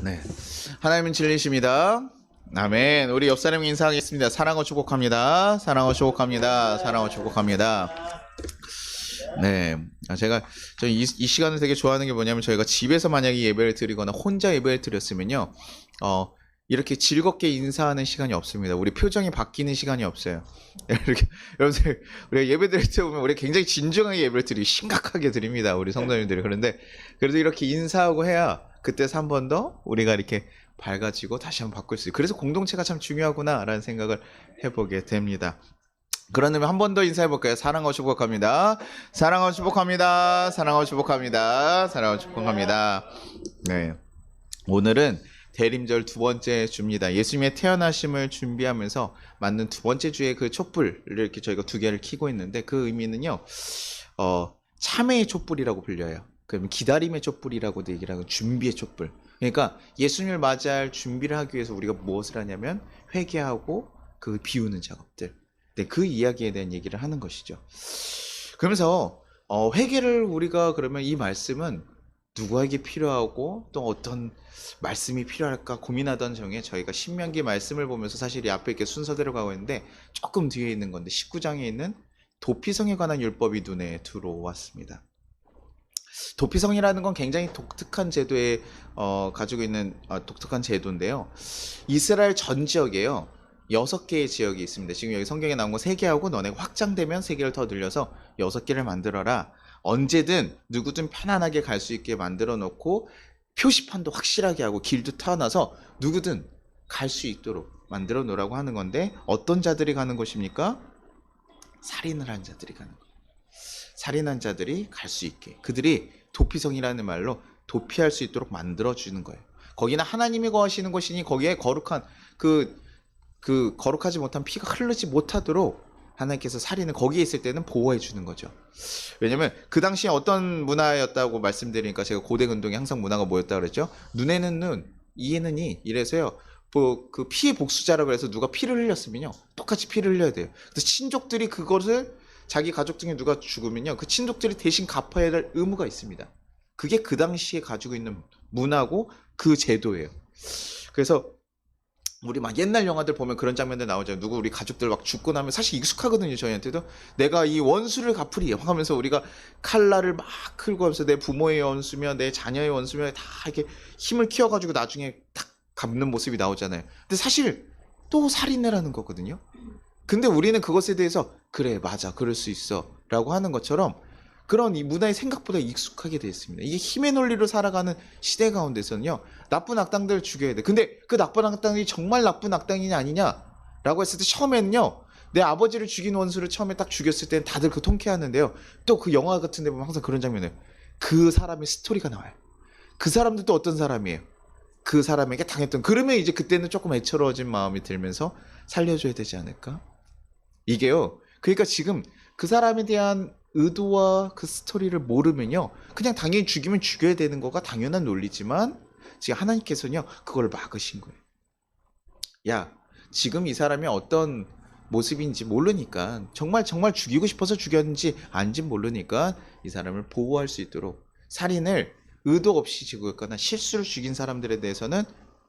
네. 하나님은 진리십니다. 아멘. 우리 옆 사람 인사하겠습니다. 사랑하고 축복합니다. 사랑하고 축복합니다. 사랑하고 축복합니다. 네. 이 시간을 되게 좋아하는 게 뭐냐면, 저희가 집에서 만약에 예배를 드리거나 혼자 예배를 드렸으면요, 이렇게 즐겁게 인사하는 시간이 없습니다. 우리 표정이 바뀌는 시간이 없어요. 이렇게, 여러분들, 우리가 예배 드릴 때 보면 우리 굉장히 진중하게 예배를 드리고 심각하게 드립니다. 우리 성도님들이. 그런데, 그래도 이렇게 인사하고 해야 그때서 한 번 더 우리가 이렇게 밝아지고 다시 한번 바꿀 수 있어요. 그래서 공동체가 참 중요하구나라는 생각을 해보게 됩니다. 그러면 한 번 더 인사해볼까요? 사랑하고 축복합니다. 사랑하고 축복합니다. 사랑하고 축복합니다. 사랑하고 축복합니다. 네. 오늘은 대림절 두 번째 주입니다. 예수님의 태어나심을 준비하면서 만든 두 번째 주의 그 촛불을 이렇게 저희가 두 개를 켜고 있는데, 그 의미는요, 참회의 촛불이라고 불려요. 그러면 기다림의 촛불이라고도 얘기를 하고, 준비의 촛불. 그러니까 예수님을 맞이할 준비를 하기 위해서 우리가 무엇을 하냐면 회개하고 그 비우는 작업들. 네, 그 이야기에 대한 얘기를 하는 것이죠. 그러면서 회개를 우리가, 그러면 이 말씀은 누구에게 필요하고 또 어떤 말씀이 필요할까 고민하던 중에 저희가 신명기 말씀을 보면서, 사실 이 앞에 이렇게 순서대로 가고 있는데 조금 뒤에 있는 건데 19장에 있는 도피성에 관한 율법이 눈에 들어왔습니다. 도피성이라는 건 굉장히 독특한 제도에 가지고 있는 독특한 제도인데요. 이스라엘 전 지역에요, 6개의 지역이 있습니다. 지금 여기 성경에 나온 거 3개하고 너네가 확장되면 3개를 더 늘려서 6개를 만들어라. 언제든 누구든 편안하게 갈 수 있게 만들어 놓고 표시판도 확실하게 하고 길도 터놔서 누구든 갈 수 있도록 만들어 놓으라고 하는 건데, 어떤 자들이 가는 곳입니까? 살인을 한 자들이 가는 거예요. 살인한 자들이 갈 수 있게, 그들이 도피성이라는 말로 도피할 수 있도록 만들어 주는 거예요. 거기는 하나님이 거하시는 곳이니 거기에 거룩한 거룩하지 못한 피가 흐르지 못하도록 하나님께서 살인을 거기에 있을 때는 보호해 주는 거죠. 왜냐면 그 당시에 어떤 문화였다고 말씀드리니까, 제가 고대 근동에 항상 문화가 뭐였다 그랬죠? 눈에는 눈, 이에는 이, 이래서요, 그 피의 복수자라고 해서 누가 피를 흘렸으면요 똑같이 피를 흘려야 돼요. 그래서 친족들이 그것을, 자기 가족 중에 누가 죽으면요 그 친족들이 대신 갚아야 될 의무가 있습니다. 그게 그 당시에 가지고 있는 문화고 그 제도예요. 그래서 우리 막 옛날 영화들 보면 그런 장면들 나오잖아요. 누구 우리 가족들 막 죽고 나면 사실 익숙하거든요. 저희한테도 내가 이 원수를 갚으리 하면서 우리가 칼날을 막 끌고 하면서 내 부모의 원수며 내 자녀의 원수며 다 이렇게 힘을 키워가지고 나중에 딱 갚는 모습이 나오잖아요. 근데 사실 또 살인을 하는 거거든요. 근데 우리는 그것에 대해서 그래 맞아 그럴 수 있어 라고 하는 것처럼, 그런 이 문화에 생각보다 익숙하게 되어 있습니다. 이게 힘의 논리로 살아가는 시대 가운데서는요, 나쁜 악당들을 죽여야 돼. 근데 그 나쁜 악당이 정말 나쁜 악당이냐 아니냐라고 했을 때, 처음에는요 내 아버지를 죽인 원수를 처음에 딱 죽였을 때는 다들 그 통쾌하는데요, 또 그 영화 같은 데 보면 항상 그런 장면이에요. 그 사람의 스토리가 나와요. 그 사람도 또 어떤 사람이에요? 그 사람에게 당했던, 그러면 이제 그때는 조금 애처로워진 마음이 들면서 살려줘야 되지 않을까? 이게요, 그러니까 지금 그 사람에 대한 의도와 그 스토리를 모르면요 그냥 당연히 죽이면 죽여야 되는 거가 당연한 논리지만, 지금 하나님께서는요 그걸 막으신 거예요. 야, 지금 이 사람이 어떤 모습인지 모르니까, 정말 죽이고 싶어서 죽였는지 아닌지 모르니까 이 사람을 보호할 수 있도록, 살인을 의도 없이 죽였거나 실수를 죽인 사람들에 대해서는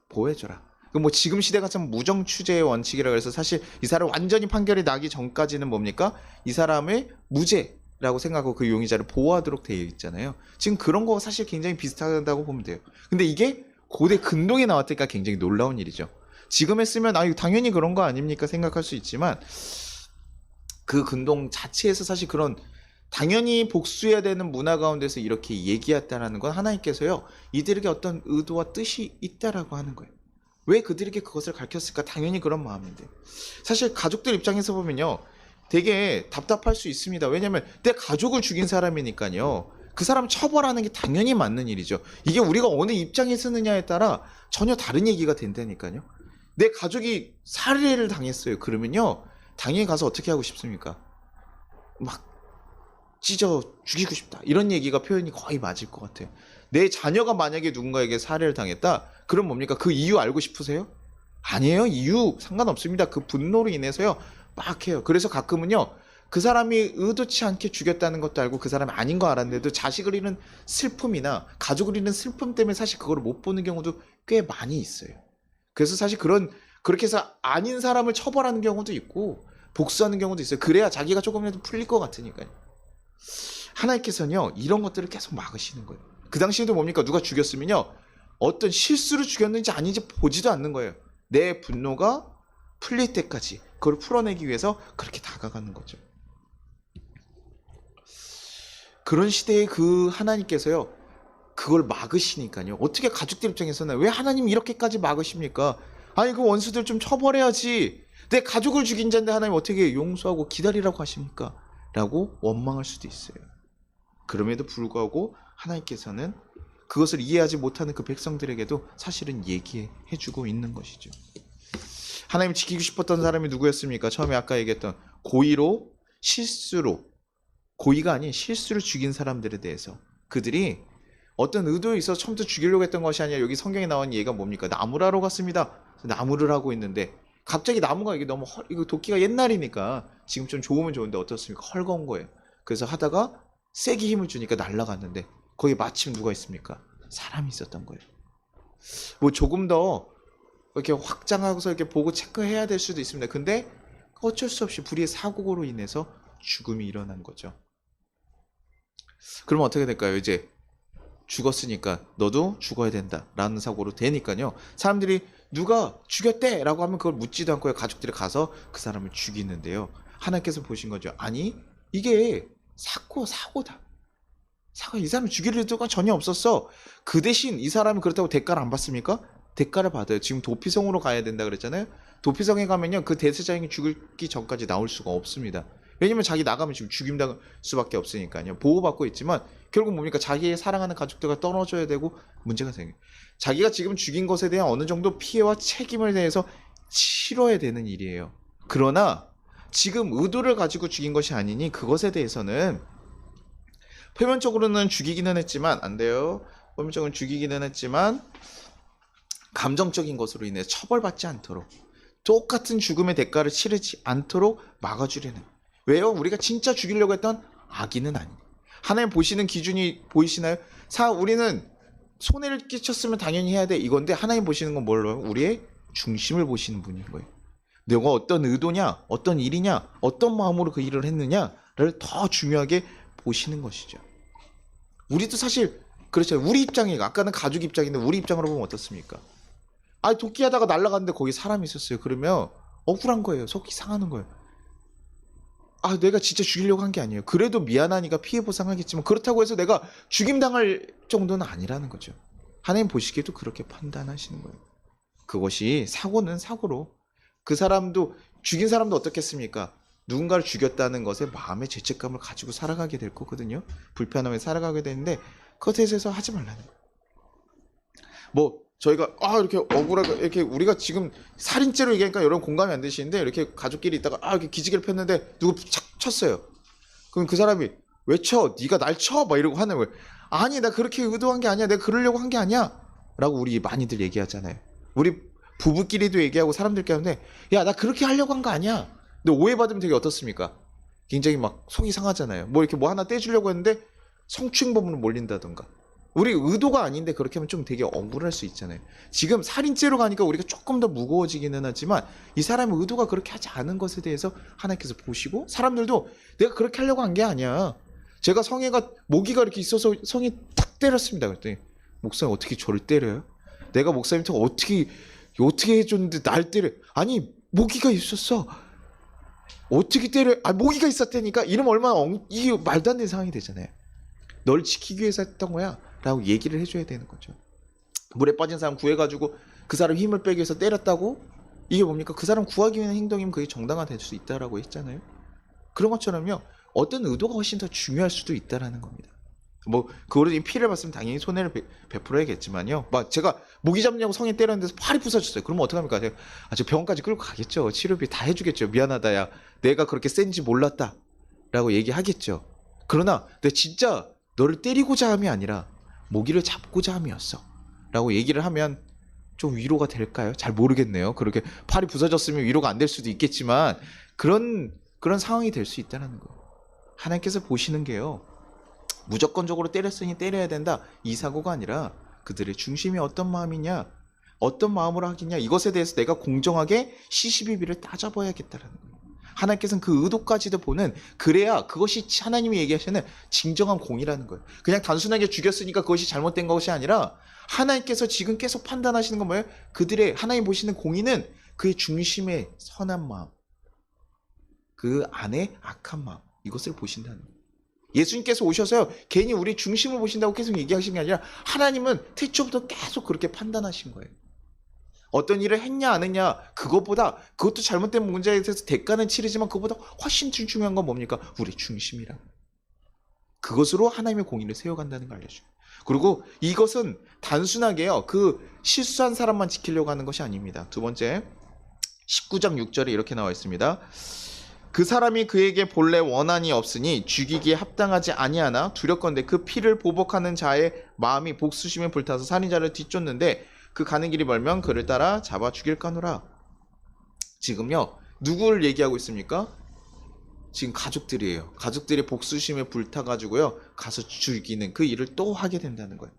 보호해줘라. 뭐 지금 시대가 참 무정추제의 원칙이라고 해서, 사실 이 사람 완전히 판결이 나기 전까지는 뭡니까? 이 사람을 무죄라고 생각하고 그 용의자를 보호하도록 되어 있잖아요. 지금 그런 거 사실 굉장히 비슷하다고 보면 돼요. 근데 이게 고대 근동에 나왔으니까 굉장히 놀라운 일이죠. 지금 했으면 이거 당연히 그런 거 아닙니까 생각할 수 있지만, 그 근동 자체에서 사실 그런 당연히 복수해야 되는 문화 가운데서 이렇게 얘기했다라는 건, 하나님께서요 이들에게 어떤 의도와 뜻이 있다라고 하는 거예요. 왜 그들에게 그것을 가르쳤을까? 당연히 그런 마음인데, 사실 가족들 입장에서 보면요 되게 답답할 수 있습니다. 왜냐면 내 가족을 죽인 사람이니까요, 그 사람 처벌하는 게 당연히 맞는 일이죠. 이게 우리가 어느 입장에 쓰느냐에 따라 전혀 다른 얘기가 된다니까요. 내 가족이 살해를 당했어요. 그러면요 당연히 가서 어떻게 하고 싶습니까? 막 찢어 죽이고 싶다, 이런 얘기가 표현이 거의 맞을 것 같아요. 내 자녀가 만약에 누군가에게 살해를 당했다, 그럼 뭡니까? 그 이유 알고 싶으세요? 아니에요. 이유 상관없습니다. 그 분노로 인해서요 막 해요. 그래서 가끔은요 그 사람이 의도치 않게 죽였다는 것도 알고 그 사람이 아닌 거 알았는데도 자식을 잃은 슬픔이나 가족을 잃은 슬픔 때문에 사실 그거를 못 보는 경우도 꽤 많이 있어요. 그래서 사실 그렇게 해서 아닌 사람을 처벌하는 경우도 있고 복수하는 경우도 있어요. 그래야 자기가 조금이라도 풀릴 것 같으니까요. 하나님께서는요, 이런 것들을 계속 막으시는 거예요. 그 당시에도 뭡니까? 누가 죽였으면요, 어떤 실수로 죽였는지 아닌지 보지도 않는 거예요. 내 분노가 풀릴 때까지 그걸 풀어내기 위해서 그렇게 다가가는 거죠. 그런 시대에 그 하나님께서요, 그걸 막으시니까요. 어떻게 가족들 입장에서는 왜 하나님 이렇게까지 막으십니까? 아니, 그 원수들 좀 처벌해야지. 내 가족을 죽인 자인데 하나님 어떻게 용서하고 기다리라고 하십니까? 라고 원망할 수도 있어요. 그럼에도 불구하고 하나님께서는 그것을 이해하지 못하는 그 백성들에게도 사실은 얘기해주고 있는 것이죠. 하나님 지키고 싶었던 사람이 누구였습니까? 처음에 아까 얘기했던 고의로 실수로, 고의가 아닌 실수를 죽인 사람들에 대해서 그들이 어떤 의도에 있어서 처음부터 죽이려고 했던 것이 아니라 여기 성경에 나온 얘기가 뭡니까? 나무를 하러 갔습니다. 나무를 하고 있는데 갑자기 나무가 이게 너무 이거 도끼가 옛날이니까 지금 좀 좋으면 좋은데 어떻습니까? 헐거운 거예요. 그래서 하다가 세게 힘을 주니까 날아갔는데 거기 마침 누가 있습니까? 사람이 있었던 거예요. 뭐 조금 더 이렇게 확장하고서 이렇게 보고 체크해야 될 수도 있습니다. 근데 어쩔 수 없이 불의의 사고로 인해서 죽음이 일어난 거죠. 그러면 어떻게 될까요? 이제 죽었으니까 너도 죽어야 된다 라는 사고로 되니까요, 사람들이 누가 죽였대 라고 하면 그걸 묻지도 않고 가족들이 가서 그 사람을 죽이는데요, 하나님께서 보신 거죠. 아니, 이게 사고다. 이 사람을 죽일 의도가 전혀 없었어. 그 대신 이 사람이 그렇다고 대가를 안 받습니까? 대가를 받아요. 지금 도피성으로 가야 된다 그랬잖아요. 도피성에 가면요, 그 대제사장이 죽기 전까지 나올 수가 없습니다. 왜냐면 자기 나가면 지금 죽임당할 수밖에 없으니까요. 보호받고 있지만 결국 뭡니까? 자기의 사랑하는 가족들과 떨어져야 되고 문제가 생겨요. 자기가 지금 죽인 것에 대한 어느 정도 피해와 책임을 대해서 치러야 되는 일이에요. 그러나 지금 의도를 가지고 죽인 것이 아니니 그것에 대해서는 표면적으로는 죽이기는 했지만 안 돼요. 표면적으로는 죽이기는 했지만 감정적인 것으로 인해 처벌받지 않도록, 똑같은 죽음의 대가를 치르지 않도록 막아주려는. 왜요? 우리가 진짜 죽이려고 했던 악인은 아니에요. 하나님 보시는 기준이 보이시나요? 우리는 손해를 끼쳤으면 당연히 해야 돼 이건데, 하나님 보시는 건 뭘로? 우리의 중심을 보시는 분인 거예요. 내가 어떤 의도냐, 어떤 일이냐, 어떤 마음으로 그 일을 했느냐를 더 중요하게 보시는 것이죠. 우리도 사실 그렇죠. 우리 입장이, 아까는 가족 입장인데 우리 입장으로 보면 어떻습니까? 아, 도끼하다가 날아갔는데 거기 사람이 있었어요. 그러면 억울한 거예요. 속이 상하는 거예요. 아, 내가 진짜 죽이려고 한 게 아니에요. 그래도 미안하니까 피해 보상하겠지만 그렇다고 해서 내가 죽임당할 정도는 아니라는 거죠. 하나님 보시기에도 그렇게 판단하시는 거예요. 그것이 사고는 사고로, 그 사람도, 죽인 사람도 어떻겠습니까? 누군가를 죽였다는 것에 마음의 죄책감을 가지고 살아가게 될 거거든요. 불편함에 살아가게 되는데 그것에 대해서 하지 말라는 거예요. 뭐 저희가 이렇게 억울하게, 이렇게 우리가 지금 살인죄로 얘기하니까 여러분 공감이 안 되시는데, 이렇게 가족끼리 있다가 이렇게 기지개를 폈는데 누구 착 쳤어요. 그럼 그 사람이 왜 쳐? 네가 날 쳐? 막 이러고 하는 거예요. 아니, 나 그렇게 의도한 게 아니야. 내가 그러려고 한 게 아니야. 라고 우리 많이들 얘기하잖아요. 우리 부부끼리도 얘기하고 사람들끼리 하는데, 야, 나 그렇게 하려고 한 거 아니야. 근데 오해받으면 되게 어떻습니까? 굉장히 막 속이 상하잖아요. 뭐 이렇게 뭐 하나 떼주려고 했는데 성추행범으로 몰린다던가. 우리 의도가 아닌데 그렇게 하면 좀 되게 억울할 수 있잖아요. 지금 살인죄로 가니까 우리가 조금 더 무거워지기는 하지만 이 사람의 의도가 그렇게 하지 않은 것에 대해서 하나님께서 보시고, 사람들도 내가 그렇게 하려고 한 게 아니야. 제가 성애가, 모기가 이렇게 있어서 성이 딱 때렸습니다. 그랬더니 목사님 어떻게 저를 때려요? 내가 목사님한테 어떻게 해줬는데 날 때려? 아니, 모기가 있었어. 어떻게 때려? 모기가 있었다니까. 이러면 얼마나 이게 말도 안 되는 상황이 되잖아요. 널 지키기 위해서 했던 거야 라고 얘기를 해줘야 되는 거죠. 물에 빠진 사람 구해가지고 그 사람 힘을 빼기 위해서 때렸다고? 이게 뭡니까? 그 사람 구하기 위한 행동이면 그게 정당화 될 수 있다라고 했잖아요. 그런 것처럼요, 어떤 의도가 훨씬 더 중요할 수도 있다라는 겁니다. 뭐 그거로 피해를 봤으면 당연히 손해를 베풀어야겠지만요, 막 제가 모기 잡냐고 성에 때렸는데 팔이 부서졌어요. 그러면 어떡합니까? 저 병원까지 끌고 가겠죠. 치료비 다 해주겠죠. 미안하다, 야, 내가 그렇게 센지 몰랐다 라고 얘기하겠죠. 그러나 내가 진짜 너를 때리고자 함이 아니라 모기를 잡고자 함이었어 라고 얘기를 하면 좀 위로가 될까요? 잘 모르겠네요. 그렇게 팔이 부서졌으면 위로가 안 될 수도 있겠지만, 그런 그런 상황이 될 수 있다는 거예요. 하나님께서 보시는 게요, 무조건적으로 때렸으니 때려야 된다, 이 사고가 아니라 그들의 중심이 어떤 마음이냐, 어떤 마음으로 하겠냐, 이것에 대해서 내가 공정하게 시시비비를 따져봐야겠다는 거예요. 하나님께서는 그 의도까지도 보는, 그래야 그것이 하나님이 얘기하시는 진정한 공이라는 거예요. 그냥 단순하게 죽였으니까 그것이 잘못된 것이 아니라 하나님께서 지금 계속 판단하시는 건 뭐예요? 그들의, 하나님 보시는 공의는 그의 중심의 선한 마음, 그 안에 악한 마음, 이것을 보신다는 거예요. 예수님께서 오셔서요, 괜히 우리 중심을 보신다고 계속 얘기하신 게 아니라 하나님은 태초부터 계속 그렇게 판단하신 거예요. 어떤 일을 했냐 안 했냐, 그것보다, 그것도 잘못된 문제에 대해서 대가는 치르지만 그것보다 훨씬 중요한 건 뭡니까? 우리 중심이라. 그것으로 하나님의 공의를 세워간다는 걸 알려줘요. 그리고 이것은 단순하게요, 그 실수한 사람만 지키려고 하는 것이 아닙니다. 두 번째, 19장 6절에 이렇게 나와 있습니다. 그 사람이 그에게 본래 원한이 없으니 죽이기에 합당하지 아니하나 두렵건대 그 피를 보복하는 자의 마음이 복수심에 불타서 살인자를 뒤쫓는데 그 가는 길이 멀면 그를 따라 잡아 죽일까노라. 지금요, 누구를 얘기하고 있습니까? 지금 가족들이에요. 가족들이 복수심에 불타가지고요, 가서 죽이는 그 일을 또 하게 된다는 거예요.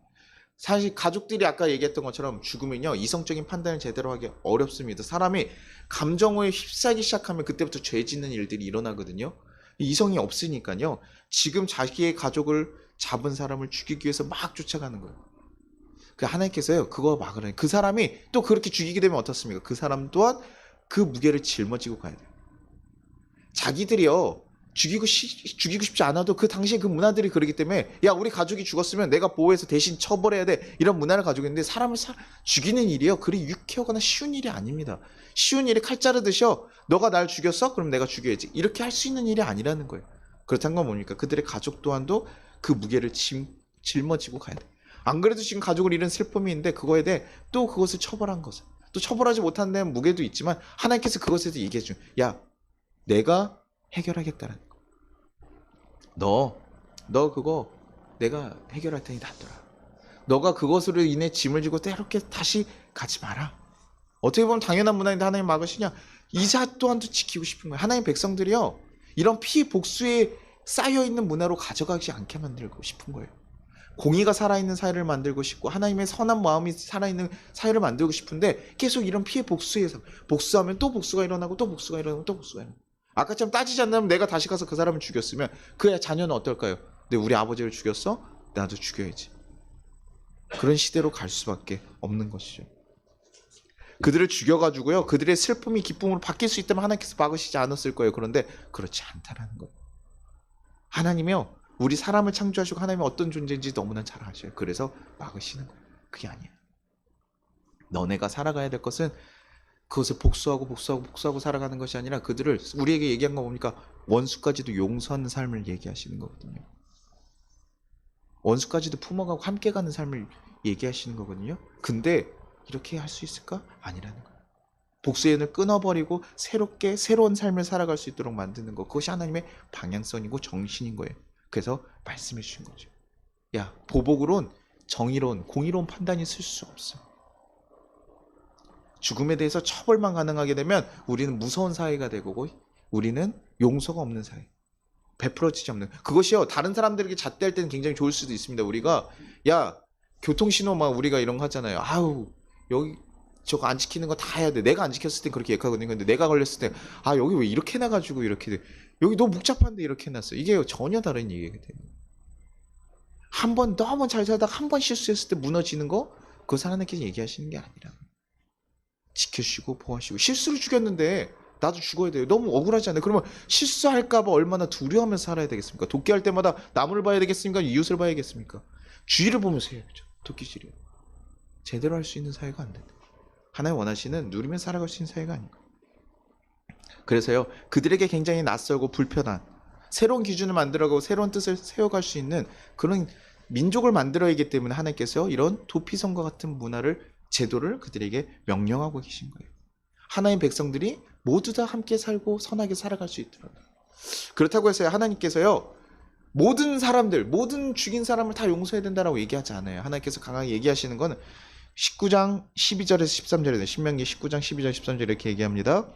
사실 가족들이 아까 얘기했던 것처럼 죽으면요, 이성적인 판단을 제대로 하기 어렵습니다. 사람이 감정에 휩싸기 시작하면 그때부터 죄 짓는 일들이 일어나거든요. 이성이 없으니까요, 지금 자기의 가족을 잡은 사람을 죽이기 위해서 막 쫓아가는 거예요. 그 하나님께서요, 그거 막으라니. 그 사람이 또 그렇게 죽이게 되면 어떻습니까? 그 사람 또한 그 무게를 짊어지고 가야 돼요. 자기들이요, 죽이고 싶지 않아도 그 당시에 그 문화들이 그러기 때문에, 야, 우리 가족이 죽었으면 내가 보호해서 대신 처벌해야 돼, 이런 문화를 가지고 있는데, 사람을 죽이는 일이요, 그리 유쾌하거나 쉬운 일이 아닙니다. 쉬운 일이 칼 자르듯이요, 너가 날 죽였어? 그럼 내가 죽여야지, 이렇게 할 수 있는 일이 아니라는 거예요. 그렇다는 건 뭡니까? 그들의 가족 또한도 그 무게를 짊어지고 가야 돼. 안 그래도 지금 가족을 잃은 슬픔이 있는데, 그거에 대해 또 그것을 처벌한 것을, 또 처벌하지 못한 데는 무게도 있지만 하나님께서 그것에 대해 얘기해 준, 야, 내가 해결하겠다는 거. 너 그거 내가 해결할 테니 놔둬라. 너가 그것으로 인해 짐을 지고 때롭게 다시 가지 마라. 어떻게 보면 당연한 문화인데 하나님 막으시냐? 이사 또한도 지키고 싶은 거예요. 하나님 백성들이요, 이런 피해 복수에 쌓여있는 문화로 가져가지 않게 만들고 싶은 거예요. 공의가 살아있는 사회를 만들고 싶고 하나님의 선한 마음이 살아있는 사회를 만들고 싶은데, 계속 이런 피해 복수에서, 복수하면 또 복수가 일어나고 또 복수가 일어나고 또 복수가 일어나고, 아까처럼 따지지 않는다면 내가 다시 가서 그 사람을 죽였으면 그 자녀는 어떨까요? 근데 우리 아버지를 죽였어? 나도 죽여야지. 그런 시대로 갈 수밖에 없는 것이죠. 그들을 죽여가지고요, 그들의 슬픔이 기쁨으로 바뀔 수 있다면 하나님께서 막으시지 않았을 거예요. 그런데 그렇지 않다라는 거예요. 하나님이요, 우리 사람을 창조하시고 하나님이 어떤 존재인지 너무나 잘 아셔요. 그래서 막으시는 거예요. 그게 아니에요. 너네가 살아가야 될 것은 그것을 복수하고 살아가는 것이 아니라, 그들을, 우리에게 얘기한 거 뭡니까? 원수까지도 용서하는 삶을 얘기하시는 거거든요. 원수까지도 품어가고 함께 가는 삶을 얘기하시는 거거든요. 근데 이렇게 할 수 있을까? 아니라는 거예요. 복수의 연을 끊어버리고 새롭게 새로운 삶을 살아갈 수 있도록 만드는 것, 그것이 하나님의 방향성이고 정신인 거예요. 그래서 말씀해 주신 거죠. 야, 보복으론 정의로운, 공의로운 판단이 있을 수 없어. 죽음에 대해서 처벌만 가능하게 되면 우리는 무서운 사회가 되고, 우리는 용서가 없는 사회, 베풀어지지 않는, 그것이요, 다른 사람들에게 잣대할 때는 굉장히 좋을 수도 있습니다. 우리가, 야, 교통신호 막 우리가 이런 거 하잖아요. 아우, 여기 저거 안 지키는 거 다 해야 돼. 내가 안 지켰을 때 그렇게 얘기하거든요. 근데 내가 걸렸을 때, 아, 여기 왜 이렇게 해놔가지고 이렇게 돼. 여기 너무 복잡한데 이렇게 해놨어. 이게 전혀 다른 얘기가 돼요. 한 번 너무 잘 살다가 한 번 실수했을 때 무너지는 거, 그것을 하나님께서 얘기하시는 게 아니라, 지켜주시고 보호하시고. 실수를 죽였는데 나도 죽어야 돼요. 너무 억울하지 않아요? 그러면 실수할까봐 얼마나 두려워하면서 살아야 되겠습니까? 도끼할 때마다 나무를 봐야 되겠습니까? 이웃을 봐야겠습니까? 주위를 보면서 해야죠. 도끼질이요. 제대로 할 수 있는 사회가 안 된다. 하나님 원하시는 누리며 살아갈 수 있는 사회가 아닌가. 그래서요, 그들에게 굉장히 낯설고 불편한, 새로운 기준을 만들어가고 새로운 뜻을 세워갈 수 있는 그런 민족을 만들어야 하기 때문에 하나님께서 이런 도피성과 같은 문화를, 제도를 그들에게 명령하고 계신 거예요. 하나님 백성들이 모두 다 함께 살고 선하게 살아갈 수 있도록. 그렇다고 해서 하나님께서요, 모든 사람들, 모든 죽인 사람을 다 용서해야 된다라고 얘기하지 않아요. 하나님께서 강하게 얘기하시는 건 19장 12절에서 13절에, 신명기 19장 12절 13절에 이렇게 얘기합니다.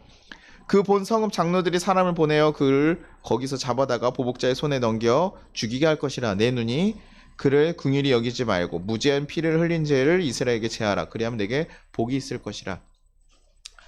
그 본 성읍 장로들이 사람을 보내어 그를 거기서 잡아다가 보복자의 손에 넘겨 죽이게 할 것이라. 내 눈이 그를 긍휼히 여기지 말고 무죄한 피를 흘린 죄를 이스라엘에게 제하라. 그리하면 내게 복이 있을 것이라.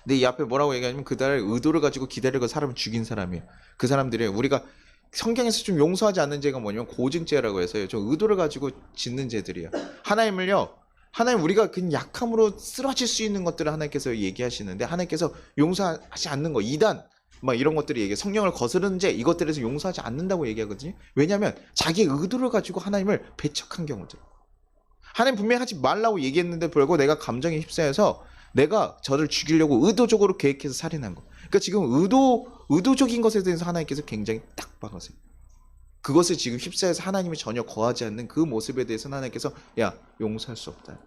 근데 이 앞에 뭐라고 얘기하냐면 그달 의도를 가지고 기다리고 사람을 죽인 사람이에요. 그 사람들이 우리가 성경에서 좀 용서하지 않는 죄가 뭐냐면 고증죄라고 해서요. 좀 의도를 가지고 짓는 죄들이에요. 하나님 우리가 그냥 약함으로 쓰러질 수 있는 것들을 하나님께서 얘기하시는데 하나님께서 용서하지 않는 거 이단 막 이런 것들이 얘기해. 성령을 거스르는 죄 이것들에서 용서하지 않는다고 얘기하거든요. 왜냐하면 자기 의도를 가지고 하나님을 배척한 경우들. 하나님 분명히 하지 말라고 얘기했는데 불구하고 내가 감정에 휩싸여서 내가 저를 죽이려고 의도적으로 계획해서 살인한 거. 그러니까 지금 의도적인 것에 대해서 하나님께서 굉장히 딱 박으세요. 그것을 지금 휩싸여서 하나님이 전혀 거하지 않는 그 모습에 대해서는 하나님께서 야 용서할 수 없다.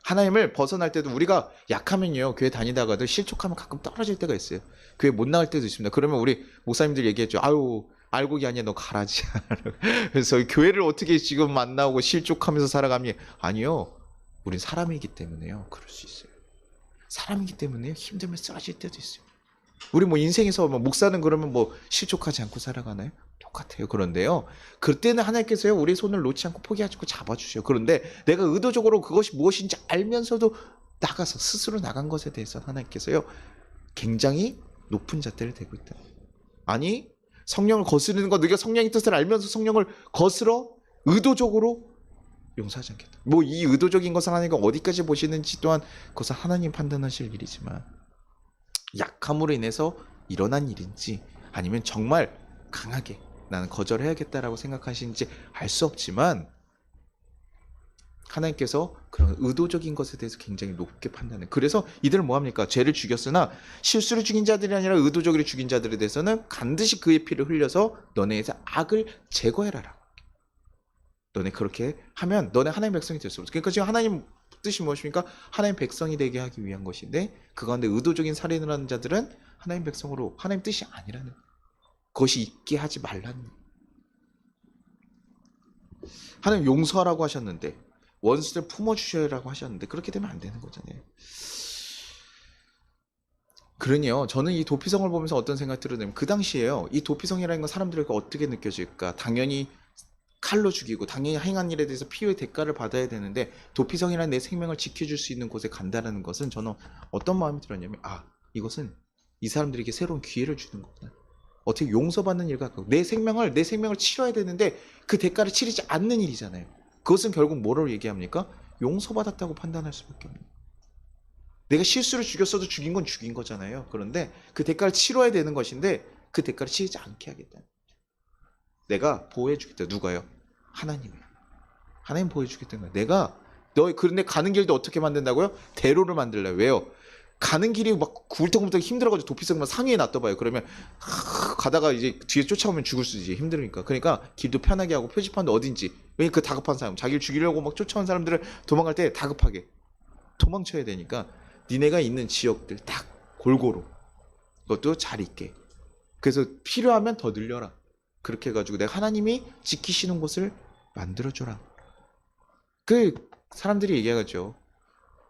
하나님을 벗어날 때도 우리가 약하면요 교회 다니다가도 실족하면 가끔 떨어질 때가 있어요. 교회 못 나갈 때도 있습니다. 그러면 우리 목사님들 얘기했죠. 아유 알곡이 아니야 너 가라지. 그래서 교회를 어떻게 지금 만나고 실족하면서 살아가니 아니요. 우린 사람이기 때문에요. 그럴 수 있어요. 사람이기 때문에 힘들면 쓰러질 때도 있어요. 우리 뭐 인생에서 뭐 목사는 그러면 뭐 실족하지 않고 살아가나요? 똑같아요. 그런데요. 그때는 하나님께서요. 우리 손을 놓지 않고 포기하지 않고 잡아주셔요. 그런데 내가 의도적으로 그것이 무엇인지 알면서도 나가서 스스로 나간 것에 대해서 하나님께서요. 굉장히 높은 잣대를 대고 있다. 아니 성령을 거스르는 거 네가 성령의 뜻을 알면서 성령을 거스러 의도적으로 용서하지 않겠다. 뭐 이 의도적인 것을 하나님과 어디까지 보시는지 또한 그것은 하나님 판단하실 일이지만 약함으로 인해서 일어난 일인지 아니면 정말 강하게 나는 거절해야겠다라고 생각하시는지 알 수 없지만 하나님께서 그런 의도적인 것에 대해서 굉장히 높게 판단해요. 그래서 이들은 뭐합니까? 죄를 죽였으나 실수로 죽인 자들이 아니라 의도적으로 죽인 자들에 대해서는 반드시 그의 피를 흘려서 너네에서 악을 제거해라라. 너네 그렇게 하면 너네 하나님 백성이 될 수 없어. 그러니까 지금 하나님 뜻이 무엇입니까? 하나님 백성이 되게 하기 위한 것인데 그 가운데 의도적인 살인을 하는 자들은 하나님 백성으로 하나님 뜻이 아니라는 그것이 있게 하지 말라는. 하나님 용서하라고 하셨는데 원수들 품어주셔라고 하셨는데 그렇게 되면 안 되는 거잖아요. 그러니요. 저는 이 도피성을 보면서 어떤 생각이 들었냐면 그 당시에요. 이 도피성이라는 건 사람들에게 어떻게 느껴질까? 당연히 칼로 죽이고 당연히 행한 일에 대해서 피해의 대가를 받아야 되는데 도피성이라는 내 생명을 지켜줄 수 있는 곳에 간다는 것은 저는 어떤 마음이 들었냐면 이것은 이 사람들에게 새로운 기회를 주는 거구나. 어떻게 용서받는 일과 내 생명을 치러야 되는데 그 대가를 치르지 않는 일이잖아요. 그것은 결국 뭐라고 얘기합니까? 용서받았다고 판단할 수밖에 없는. 내가 실수로 죽였어도 죽인 건 죽인 거잖아요. 그런데 그 대가를 치러야 되는 것인데 그 대가를 치르지 않게 하겠다. 내가 보호해 주겠다. 누가요? 하나님이. 하나님 보호해 주겠다는 거야. 그런데 가는 길도 어떻게 만든다고요? 대로를 만들래요. 왜요? 가는 길이 막 굴떡굴떡 힘들어가지고 도피성만 상위에 놔둬봐요. 그러면 가다가 이제 뒤에 쫓아오면 죽을 수 있지. 힘드니까. 그러니까 길도 편하게 하고 표지판도 어딘지. 왜냐면 그 다급한 사람, 자기를 죽이려고 막 쫓아온 사람들을 도망갈 때 다급하게 도망쳐야 되니까 니네가 있는 지역들 딱 골고루 그것도 잘 있게. 그래서 필요하면 더 늘려라. 그렇게 해가지고 내가 하나님이 지키시는 곳을 만들어줘라. 그 사람들이 얘기하죠.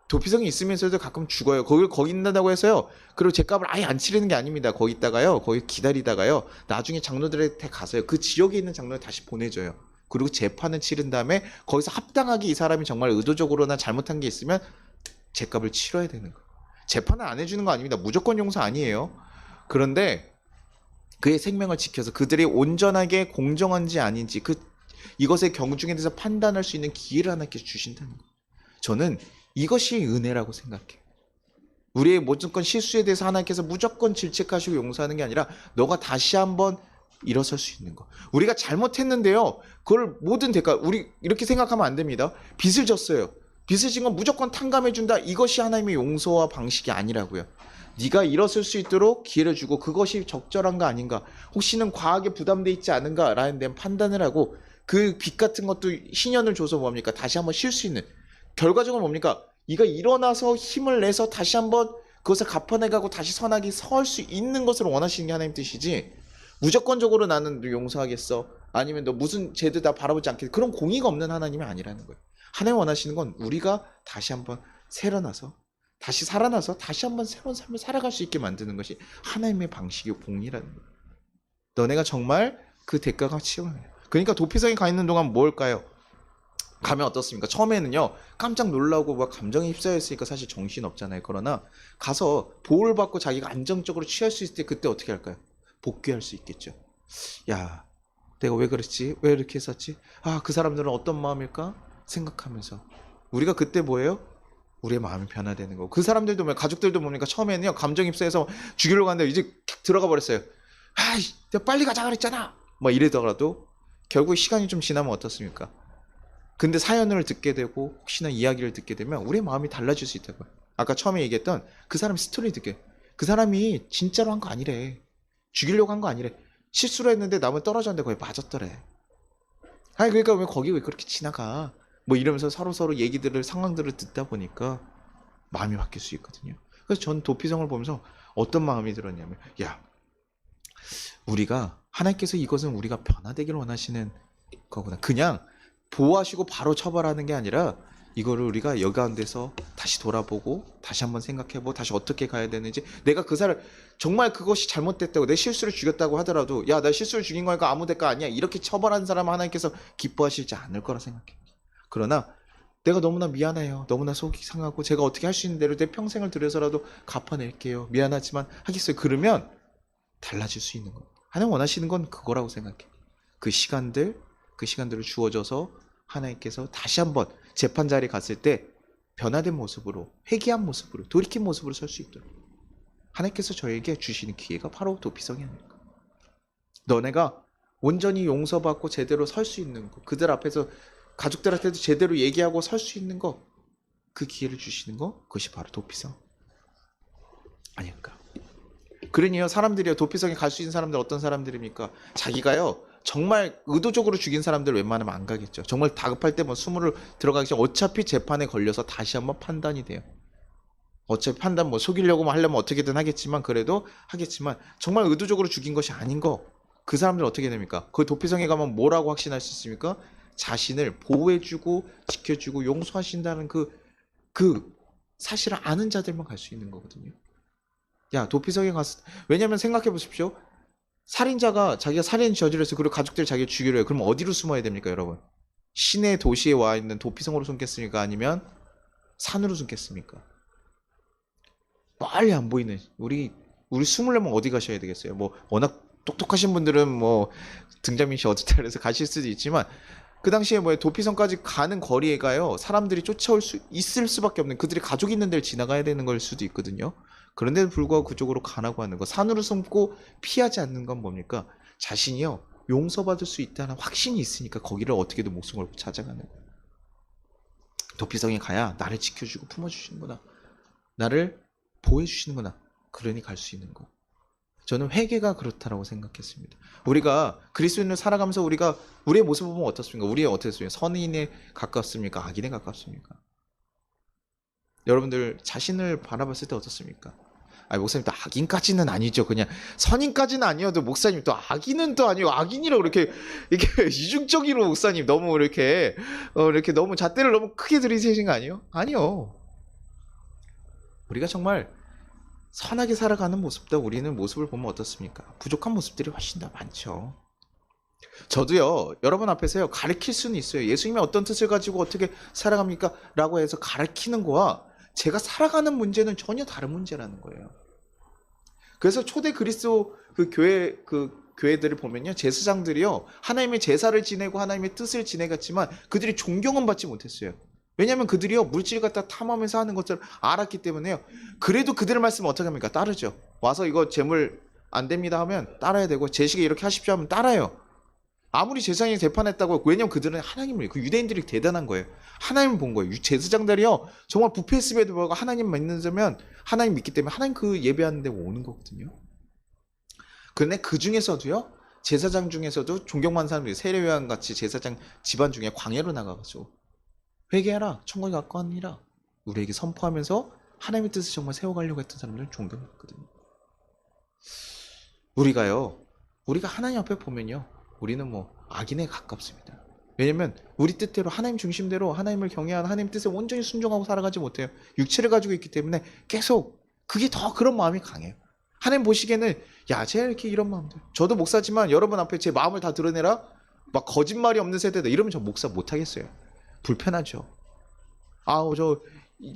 도피성이 있으면서도 가끔 죽어요. 거기 있는다고 해서요. 그리고 죗값을 아예 안 치르는 게 아닙니다. 거기 있다가요. 거기 기다리다가요. 나중에 장로들한테 가서요. 그 지역에 있는 장로를 다시 보내줘요. 그리고 재판을 치른 다음에 거기서 합당하게 이 사람이 정말 의도적으로나 잘못한 게 있으면 죗값을 치러야 되는 거예요. 재판을 안 해주는 거 아닙니다. 무조건 용서 아니에요. 그런데 그의 생명을 지켜서 그들이 온전하게 공정한지 아닌지 이것의 경중에 대해서 판단할 수 있는 기회를 하나님께서 주신다는 거예요. 저는 이것이 은혜라고 생각해요. 우리의 모든 건 실수에 대해서 하나님께서 무조건 질책하시고 용서하는 게 아니라 너가 다시 한번 일어설 수 있는 거. 우리가 잘못했는데요. 그걸 모든 대가 우리 이렇게 생각하면 안 됩니다. 빚을 졌어요. 빚을 진 건 무조건 탕감해준다. 이것이 하나님의 용서와 방식이 아니라고요. 네가 일어설 수 있도록 기회를 주고 그것이 적절한가 아닌가 혹시는 과하게 부담돼 있지 않은가 라는 데 판단을 하고 그 빚 같은 것도 희년을 줘서 뭡니까? 다시 한번 쉴 수 있는 결과적으로 뭡니까? 네가 일어나서 힘을 내서 다시 한번 그것을 갚아내가고 다시 선하게 설 수 있는 것을 원하시는 게 하나님 뜻이지 무조건적으로 나는 너 용서하겠어 아니면 너 무슨 죄도 다 바라보지 않겠어 그런 공의가 없는 하나님이 아니라는 거예요. 하나님 원하시는 건 우리가 다시 한번 새어나서 다시 살아나서 다시 한번 새로운 삶을 살아갈 수 있게 만드는 것이 하나님의 방식이고 공이라는 거예요. 너네가 정말 그 대가가 치열해요. 그러니까 도피성에 가 있는 동안 뭘까요? 가면 어떻습니까? 처음에는요 깜짝 놀라고 막 감정에 휩싸여 있으니까 사실 정신 없잖아요. 그러나 가서 보호를 받고 자기가 안정적으로 취할 수 있을 때 그때 어떻게 할까요? 복귀할 수 있겠죠. 야, 내가 왜 그랬지? 왜 이렇게 했었지? 아, 그 사람들은 어떤 마음일까? 생각하면서 우리가 그때 뭐예요? 우리의 마음이 변화되는 거고, 그 사람들도 뭐 가족들도 뭡니까? 처음에는요 감정 휩싸여서 죽이려고 하는데 이제 탁 들어가 버렸어요. 아이, 내가 빨리 가자 그랬잖아. 뭐 이러더라도 결국 시간이 좀 지나면 어떻습니까? 근데 사연을 듣게 되고 혹시나 이야기를 듣게 되면 우리의 마음이 달라질 수 있다고요. 아까 처음에 얘기했던 그 사람 스토리 듣게, 그 사람이 진짜로 한 거 아니래, 죽이려고 한 거 아니래, 실수로 했는데 나무 떨어졌는데 거기 맞았더래. 아니 그러니까 왜 거기 왜 그렇게 지나가, 뭐 이러면서 서로 얘기들을 상황들을 듣다 보니까 마음이 바뀔 수 있거든요. 그래서 전 도피성을 보면서 어떤 마음이 들었냐면, 야, 우리가 하나님께서 이것은 우리가 변화되기를 원하시는 거구나. 그냥 보호하시고 바로 처벌하는 게 아니라 이거를 우리가 여가운데서 다시 돌아보고 다시 한번 생각해보고 다시 어떻게 가야 되는지, 내가 그 사람 정말 그것이 잘못됐다고 내 실수를 죽였다고 하더라도 야, 나 실수를 죽인 거니까 아무 대가 아니야, 이렇게 처벌한 사람은 하나님께서 기뻐하시지 않을 거라 생각해. 그러나 내가 너무나 미안해요, 너무나 속이 상하고 제가 어떻게 할 수 있는 대로 내 평생을 들여서라도 갚아낼게요, 미안하지만 하겠어요. 그러면 달라질 수 있는 거. 하나님 원하시는 건 그거라고 생각해. 그 시간들을 주어져서 하나님께서 다시 한번 재판 자리에 갔을 때 변화된 모습으로, 회개한 모습으로, 돌이킨 모습으로 설 수 있도록 하나님께서 저에게 주시는 기회가 바로 도피성이 아닐까. 너네가 온전히 용서받고 제대로 설 수 있는 거, 그들 앞에서 가족들한테도 제대로 얘기하고 설 수 있는 거, 그 기회를 주시는 거, 그것이 바로 도피성 아닐까. 그러니요, 사람들이요, 도피성에 갈 수 있는 사람들 어떤 사람들입니까? 자기가요 정말 의도적으로 죽인 사람들 웬만하면 안 가겠죠. 정말 다급할 때 뭐 수모를 들어가기 전 어차피 재판에 걸려서 다시 한번 판단이 돼요. 어차피 판단 뭐 속이려고 하려면 어떻게든 하겠지만, 그래도 하겠지만 정말 의도적으로 죽인 것이 아닌 거, 그 사람들 어떻게 됩니까? 그 도피성에 가면 뭐라고 확신할 수 있습니까? 자신을 보호해주고 지켜주고 용서하신다는 그 사실을 아는 자들만 갈 수 있는 거거든요. 야, 도피성에 갔을 때, 왜냐면 생각해 보십시오. 살인자가 자기가 살인 저질러서 그리고 가족들 자기를 죽이려 해요. 그럼 어디로 숨어야 됩니까, 여러분? 시내 도시에 와 있는 도피성으로 숨겠습니까? 아니면 산으로 숨겠습니까? 빨리 안 보이는, 우리 숨으려면 어디 가셔야 되겠어요? 뭐 워낙 똑똑하신 분들은 뭐 등잔미 씨 어디다 그래서 가실 수도 있지만, 그 당시에 뭐 도피성까지 가는 거리에가요 사람들이 쫓아올 수 있을 수밖에 없는, 그들이 가족이 있는 데를 지나가야 되는 걸 수도 있거든요. 그런데도 불구하고 그쪽으로 가라고 하는 거, 산으로 숨고 피하지 않는 건 뭡니까? 자신이요 용서받을 수 있다는 확신이 있으니까 거기를 어떻게든 목숨 걸고 찾아가는 거예요. 도피성에 가야 나를 지켜주고 품어주시는구나, 나를 보호해주시는구나, 그러니 갈 수 있는 거. 저는 회개가 그렇다라고 생각했습니다. 우리가 그리스도인을 살아가면서 우리가 우리의 모습을 보면 어떻습니까? 우리의 어떻습니까? 선인에 가깝습니까? 악인에 가깝습니까? 여러분들 자신을 바라봤을 때 어떻습니까? 아니, 목사님 또 악인까지는 아니죠. 그냥 선인까지는 아니어도 목사님 또 악인은 또 아니고 악인이라고 이렇게 이중적으로 목사님 너무 이렇게 너무 잣대를 너무 크게 들이대신 거 아니에요? 아니요. 우리가 정말 선하게 살아가는 모습보다 우리는 모습을 보면 어떻습니까? 부족한 모습들이 훨씬 더 많죠. 저도요 여러분 앞에서요 가르칠 수는 있어요. 예수님이 어떤 뜻을 가지고 어떻게 살아갑니까? 라고 해서 가르치는 거와 제가 살아가는 문제는 전혀 다른 문제라는 거예요. 그래서 초대 그리스도 교회들을 보면요, 제사장들이요 하나님의 제사를 지내고 하나님의 뜻을 지내갔지만 그들이 존경은 받지 못했어요. 왜냐하면 그들이요 물질 갖다 탐하면서 하는 것을 알았기 때문에요. 그래도 그들의 말씀은 어떻게 합니까? 따르죠. 와서 이거 제물 안 됩니다 하면 따라야 되고, 제식에 이렇게 하십시오 하면 따라요. 아무리 제사장이 재판했다고. 왜냐면 그들은 하나님을, 그 유대인들이 대단한 거예요. 하나님을 본 거예요. 제사장들이요 정말 부패했음에도 불구하고 하나님 믿는다면, 하나님 믿기 때문에 하나님 그 예배하는 데 오는 거거든요. 그런데 그 중에서도요, 제사장 중에서도 존경받는 사람들이 세례요한 같이 제사장 집안 중에 광야로 나가가지고 회개하라, 천국에 가까우니라 우리에게 선포하면서 하나님의 뜻을 정말 세워가려고 했던 사람들은 존경받거든요. 우리가 하나님 앞에 보면요, 우리는 뭐 악인에 가깝습니다. 왜냐면 우리 뜻대로 하나님 중심대로 하나님을 경외하는 하나님 뜻에 온전히 순종하고 살아가지 못해요. 육체를 가지고 있기 때문에 계속 그게 더 그런 마음이 강해요. 하나님 보시기에는 야, 쟤 이렇게 이런 마음들. 저도 목사지만 여러분 앞에 제 마음을 다 드러내라? 막 거짓말이 없는 세대다. 이러면 저 목사 못하겠어요. 불편하죠. 아우,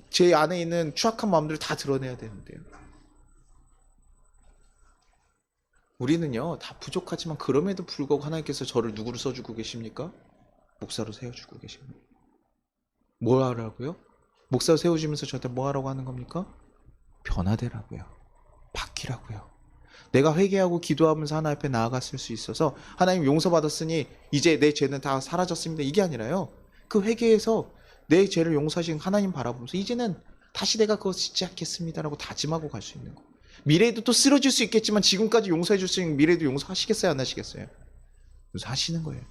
제 안에 있는 추악한 마음들을 다 드러내야 되는데요. 우리는요, 다 부족하지만 그럼에도 불구하고 하나님께서 저를 누구로 써주고 계십니까? 목사로 세워주고 계십니다. 뭘 하라고요? 목사로 세워주면서 저한테 뭐 하라고 하는 겁니까? 변화되라고요. 바뀌라고요. 내가 회개하고 기도하면서 하나님 앞에 나아갔을 수 있어서 하나님 용서받았으니 이제 내 죄는 다 사라졌습니다. 이게 아니라요. 그 회개에서 내 죄를 용서하신 하나님 바라보면서 이제는 다시 내가 그거 짓지 않겠습니다라고 다짐하고 갈 수 있는 거. 미래에도 또 쓰러질 수 있겠지만 지금까지 용서해 줄 수 있는 미래에도 용서하시겠어요? 안 하시겠어요? 용서하시는 거예요.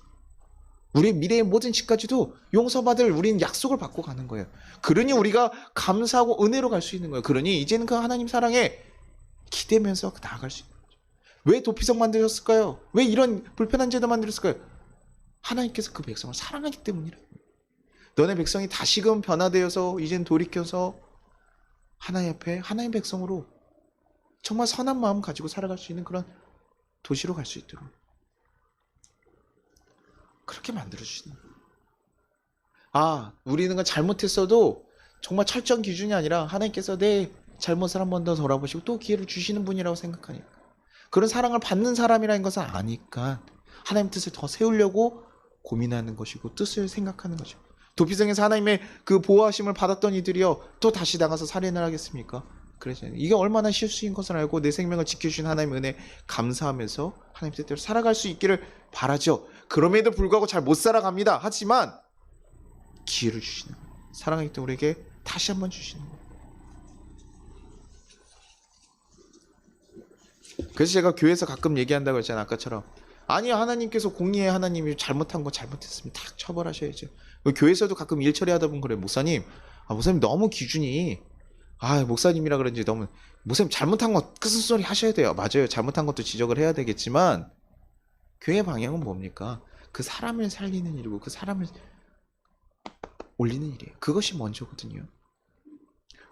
우리의 미래의 모든 짓까지도 용서받을 우리는 약속을 받고 가는 거예요. 그러니 우리가 감사하고 은혜로 갈 수 있는 거예요. 그러니 이제는 그 하나님 사랑에 기대면서 나아갈 수 있는 거죠. 왜 도피성 만드셨을까요? 왜 이런 불편한 제도 만들었을까요? 하나님께서 그 백성을 사랑하기 때문이라고. 너네 백성이 다시금 변화되어서 이젠 돌이켜서 하나님 앞에 하나님 백성으로 정말 선한 마음 가지고 살아갈 수 있는 그런 도시로 갈 수 있도록 그렇게 만들어주시는 거예요. 아, 우리는 잘못했어도 정말 철저한 기준이 아니라 하나님께서 내 잘못을 한 번 더 돌아보시고 또 기회를 주시는 분이라고 생각하니까, 그런 사랑을 받는 사람이라는 것을 아니까 하나님 뜻을 더 세우려고 고민하는 것이고 뜻을 생각하는 것이고, 도피성에서 하나님의 그 보호하심을 받았던 이들이요 또 다시 나가서 살인을 하겠습니까? 그래서 이게 얼마나 실수인 것을 알고 내 생명을 지켜주신 하나님의 은혜 감사하면서 하나님 뜻대로 살아갈 수 있기를 바라죠. 그럼에도 불구하고 잘 못 살아갑니다. 하지만 기회를 주시는 거예요. 사랑하기 때문에 우리에게 다시 한번 주시는 거예요. 그래서 제가 교회에서 가끔 얘기한다고 했잖아요. 아까처럼 아니, 하나님께서 공의의 하나님이 잘못한 거 잘못했으면 딱 처벌하셔야죠. 교회에서도 가끔 일 처리하다 보면 그래요. 목사님, 목사님 너무 기준이, 목사님이라 그런지 너무, 목사님 잘못한 거 큰 소리 하셔야 돼요. 맞아요. 잘못한 것도 지적을 해야 되겠지만 교회 방향은 뭡니까? 그 사람을 살리는 일이고 그 사람을 올리는 일이에요. 그것이 먼저거든요.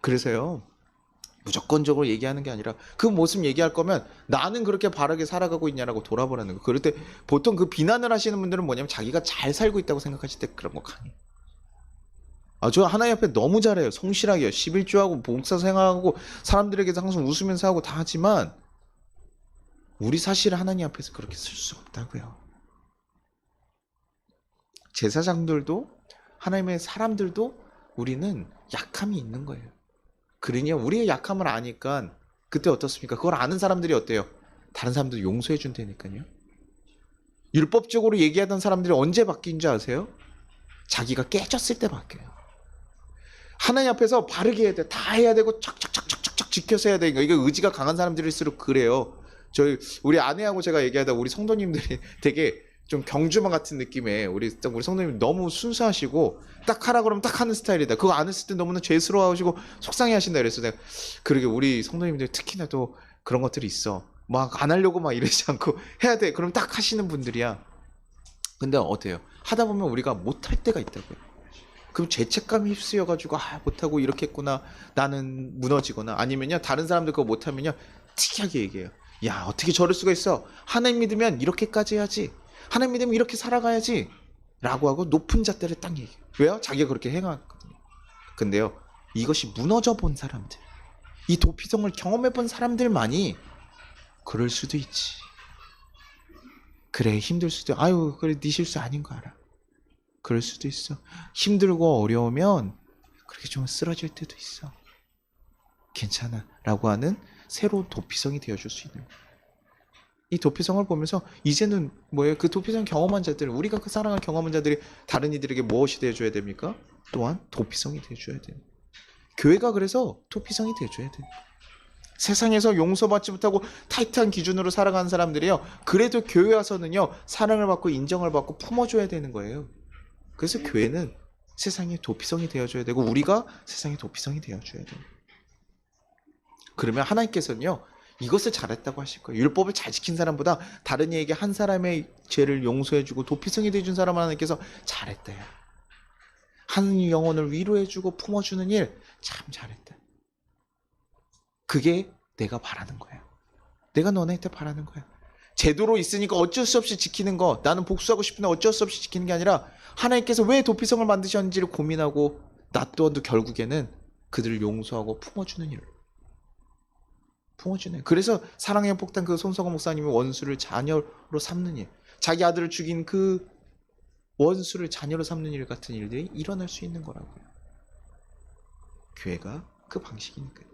그래서요, 무조건적으로 얘기하는 게 아니라 그 모습 얘기할 거면 나는 그렇게 바르게 살아가고 있냐라고 돌아보라는 거. 그럴 때 보통 그 비난을 하시는 분들은 뭐냐면 자기가 잘 살고 있다고 생각하실 때 그런 거 강해요. 저 하나님 앞에 너무 잘해요. 성실하게 11조하고 봉사 생활하고 사람들에게서 항상 웃으면서 하고 다 하지만 우리 사실 하나님 앞에서 그렇게 쓸 수 없다고요. 제사장들도 하나님의 사람들도 우리는 약함이 있는 거예요. 그러니 우리의 약함을 아니까 그때 어떻습니까? 그걸 아는 사람들이 어때요? 다른 사람들 용서해 준다니까요. 율법적으로 얘기하던 사람들이 언제 바뀐 줄 아세요? 자기가 깨졌을 때 바뀌어요. 하나님 앞에서 바르게 해야 돼. 다 해야 되고 착착착착착 지켜서 해야 되니까 이게 의지가 강한 사람들일수록 그래요. 우리 아내하고 제가 얘기하다 우리 성도님들이 되게 좀 경주만 같은 느낌의 우리 성도님 너무 순수하시고 딱 하라 그러면 딱 하는 스타일이다. 그거 안 했을 때 너무나 죄스러워하시고 속상해하신다 그랬어. 내가 그러게 우리 성도님들 특히나 또 그런 것들이 있어. 막 안 하려고 막 이러지 않고 해야 돼. 그럼 딱 하시는 분들이야. 근데 어때요? 하다 보면 우리가 못할 때가 있다고요. 그럼 죄책감이 휩쓰여가지고 못하고 이렇게 했구나. 나는 무너지거나 아니면요 다른 사람들 그거 못하면요 특이하게 얘기해요. 야, 어떻게 저럴 수가 있어. 하나님 믿으면 이렇게까지 해야지. 하나님 믿으면 이렇게 살아가야지 라고 하고 높은 잣대를 딱 얘기해요. 왜요? 자기가 그렇게 행하거든요. 근데요, 이것이 무너져 본 사람들, 이 도피성을 경험해 본 사람들만이 그럴 수도 있지. 그래, 힘들 수도, 그래, 네 실수 아닌 거 알아. 그럴 수도 있어. 힘들고 어려우면 그렇게 좀 쓰러질 때도 있어. 괜찮아 라고 하는 새로운 도피성이 되어줄 수 있는 거예요. 이 도피성을 보면서 이제는 뭐예요? 그 도피성 경험한 자들, 우리가 그 사랑을 경험한 자들이 다른 이들에게 무엇이 되어줘야 됩니까? 또한 도피성이 되어줘야 돼요. 교회가 그래서 도피성이 되어줘야 돼요. 세상에서 용서받지 못하고 타이트한 기준으로 살아가는 사람들이요, 그래도 교회 와서는요 사랑을 받고 인정을 받고 품어줘야 되는 거예요. 그래서 교회는 세상의 도피성이 되어줘야 되고 우리가 세상의 도피성이 되어줘야 돼요. 그러면 하나님께서는요 이것을 잘했다고 하실 거예요. 율법을 잘 지킨 사람보다 다른 이에게 한 사람의 죄를 용서해주고 도피성이 돼준 사람 하나님께서 잘했대요. 한 영혼을 위로해주고 품어주는 일 참 잘했다. 그게 내가 바라는 거야. 내가 너네한테 바라는 거야. 제도로 있으니까 어쩔 수 없이 지키는 거, 나는 복수하고 싶은데 어쩔 수 없이 지키는 게 아니라 하나님께서 왜 도피성을 만드셨는지를 고민하고 나 또한도 결국에는 그들을 용서하고 품어주는 일. 품어주네. 그래서 사랑의 폭탄 그 손성호 목사님이 원수를 자녀로 삼는 일, 자기 아들을 죽인 그 원수를 자녀로 삼는 일 같은 일들이 일어날 수 있는 거라고요. 교회가 그 방식이니까요.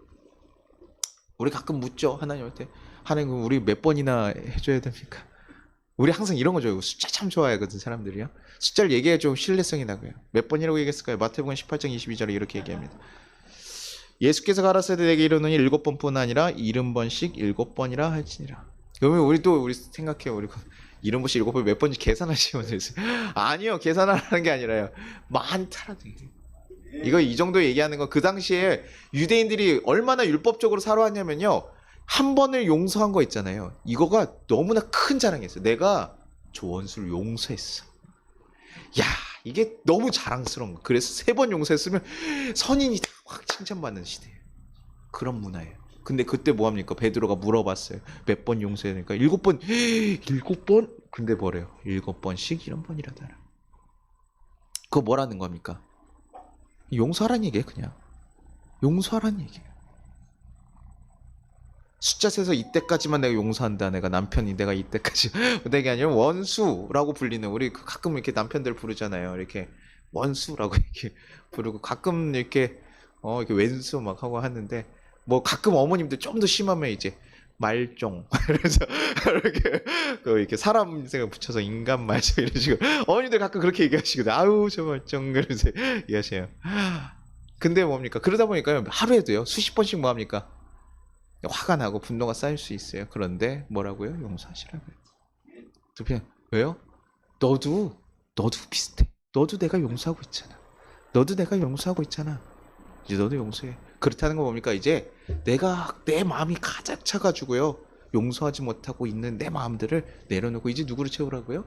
우리 가끔 묻죠, 하나님한테. 하나님, 우리 몇 번이나 해줘야 됩니까? 우리 항상 이런 거죠. 숫자 참 좋아하거든, 사람들이요. 숫자를 얘기해 좀 신뢰성이 나고요. 몇 번이라고 얘기했을까요? 마태복음 18장 22절에 이렇게 얘기합니다. 예수께서 가라사대 내게 이르노니 7번뿐 아니라 70번씩 7번이라 할지니라. 그러면 우리 생각해요. 우리 70번씩 7번 몇 번인지 계산하시면 돼요. 아니요, 계산하라는 게 아니라요. 많더라도 이거 이 정도 얘기하는 건 그 당시에 유대인들이 얼마나 율법적으로 살아왔냐면요. 한 번을 용서한 거 있잖아요. 이거가 너무나 큰 자랑이었어요. 내가 저 원수를 용서했어. 야, 이게 너무 자랑스러운 거. 그래서 3번 용서했으면 선인이다 확 칭찬받는 시대예요. 그런 문화예요. 근데 그때 뭐합니까? 베드로가 물어봤어요. 몇 번 용서해야 되니까 7번. 7번? 근데 뭐래요? 7번씩 이런 번이라더라. 그거 뭐라는 겁니까? 용서하라는 얘기예요. 그냥 용서하라는 얘기예요. 숫자 세서 이때까지만 내가 용서한다. 내가 남편이 내가 이때까지 내게 아니라 원수라고 불리는, 우리 가끔 이렇게 남편들 부르잖아요. 이렇게 원수라고 이렇게 부르고 가끔 이렇게 이렇게 왼수 막 하고 하는데, 뭐 가끔 어머님들 좀 더 심하면 이제 말종 그래서 이렇게 사람 생각 붙여서 인간 말종 이런 식으로 어머님들 가끔 그렇게 얘기하시거든요. 아우 저 말종 그러면서 얘기하세요. 근데 뭡니까? 그러다 보니까 하루에도요 수십 번씩 뭐합니까? 화가 나고 분노가 쌓일 수 있어요. 그런데 뭐라고요? 용서하시라고요. 그냥 왜요? 너도 비슷해. 너도 내가 용서하고 있잖아. 너도 내가 용서하고 있잖아. 이제 너도 용서해. 그렇다는 거 뭡니까? 이제 내가 내 마음이 가득 차가지고요 용서하지 못하고 있는 내 마음들을 내려놓고 이제 누구를 채우라고요?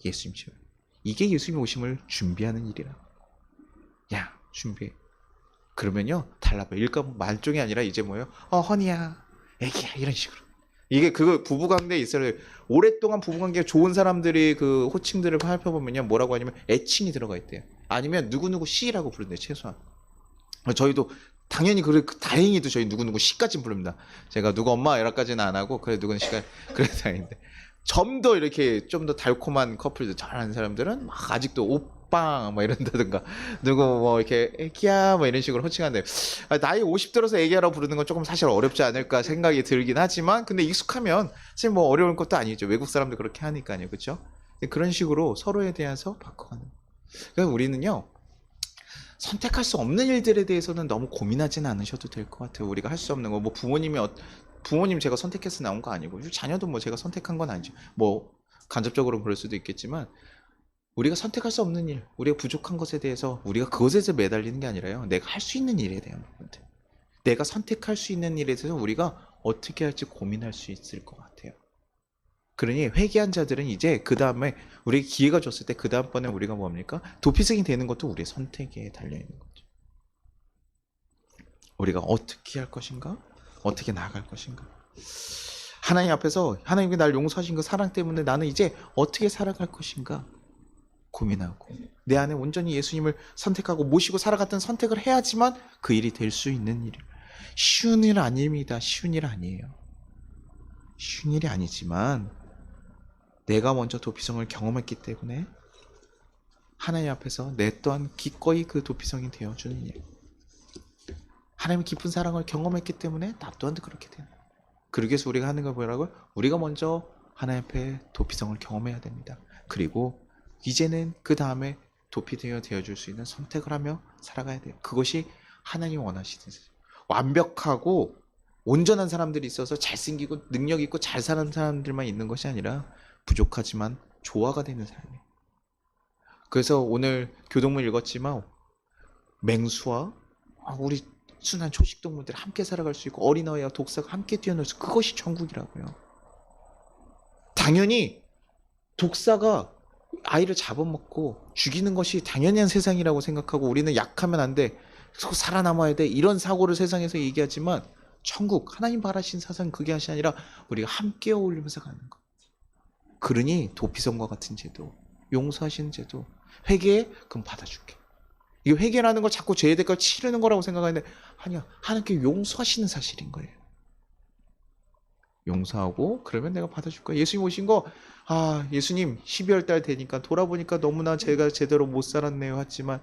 예수님 채워. 이게 예수님 오심을 준비하는 일이라. 야, 준비해. 그러면요 달라봐요. 일감 말종이 아니라 이제 뭐예요? 허니야, 애기야, 이런 식으로. 이게 그거 부부관계에 있어요. 오랫동안 부부관계가 좋은 사람들이 그 호칭들을 살펴보면요 뭐라고 하냐면 애칭이 들어가 있대요. 아니면 누구누구 씨라고 부른대요. 최소한. 저희도 당연히 다행히도 저희 누구누구 씨까지 부릅니다. 제가 누구 엄마 이라까지는 안 하고 그래 누구는 씨가 그래 다행인데, 좀 더 이렇게 좀 더 달콤한 커플들 잘하는 사람들은 막 아직도 오빠 뭐 이런다든가 누구 뭐 이렇게 애기야 뭐 이런 식으로 호칭하는데, 나이 50 들어서 애기야라고 부르는 건 조금 사실 어렵지 않을까 생각이 들긴 하지만, 근데 익숙하면 사실 뭐 어려운 것도 아니죠. 외국 사람들 그렇게 하니까요, 그렇죠? 그런 식으로 서로에 대해서 바꿔가는. 그러니까 우리는요 선택할 수 없는 일들에 대해서는 너무 고민하지는 않으셔도 될 것 같아요. 우리가 할 수 없는 거, 뭐 부모님 제가 선택해서 나온 거 아니고, 자녀도 뭐 제가 선택한 건 아니죠. 뭐 간접적으로 그럴 수도 있겠지만, 우리가 선택할 수 없는 일, 우리가 부족한 것에 대해서 우리가 그것에서 매달리는 게 아니라요, 내가 할 수 있는 일에 대한 부분들, 내가 선택할 수 있는 일에 대해서 우리가 어떻게 할지 고민할 수 있을 것 같아요. 그러니 회개한 자들은 이제 그 다음에 우리에게 기회가 줬을 때 그 다음번에 우리가 뭡니까? 도피성이 되는 것도 우리의 선택에 달려있는 거죠. 우리가 어떻게 할 것인가? 어떻게 나아갈 것인가? 하나님 앞에서 하나님이 날 용서하신 그 사랑 때문에 나는 이제 어떻게 살아갈 것인가? 고민하고 내 안에 온전히 예수님을 선택하고 모시고 살아갔던 선택을 해야지만 그 일이 될 수 있는 일이에요. 쉬운 일 아닙니다. 쉬운 일 아니에요. 쉬운 일이 아니지만 내가 먼저 도피성을 경험했기 때문에 하나님 앞에서 내 또한 기꺼이 그 도피성이 되어주는 일. 하나님의 깊은 사랑을 경험했기 때문에 나 또한도 그렇게 되는. 그러기 위해서 우리가 하는 걸 뭐라고요? 우리가 먼저 하나님 앞에 도피성을 경험해야 됩니다. 그리고 이제는 그 다음에 도피되어 되어줄 수 있는 선택을 하며 살아가야 돼요. 그것이 하나님이 원하시는 완벽하고 온전한 사람들이 있어서 잘생기고 능력 있고 잘 사는 사람들만 있는 것이 아니라 부족하지만 조화가 되는 사람이에요. 그래서 오늘 교동문 읽었지만 맹수와 우리 순한 초식동물들이 함께 살아갈 수 있고 어린아이와 독사가 함께 뛰어놀 수, 그것이 천국이라고요. 당연히 독사가 아이를 잡아먹고 죽이는 것이 당연한 세상이라고 생각하고 우리는 약하면 안 돼, 살아남아야 돼, 이런 사고를 세상에서 얘기하지만 천국, 하나님 바라신 사상은 그게 아니라 우리가 함께 어울리면서 가는 것. 그러니 도피성과 같은 제도, 용서하시는 제도, 회개, 그럼 받아줄게. 이 회개라는 걸 자꾸 죄의 대가를 치르는 거라고 생각하는데 아니야, 하나님께 용서하시는 사실인 거예요. 용서하고 그러면 내가 받아줄 거야. 예수님 오신 거, 예수님 12월 달 되니까 돌아보니까 너무나 제가 제대로 못 살았네요 하지만,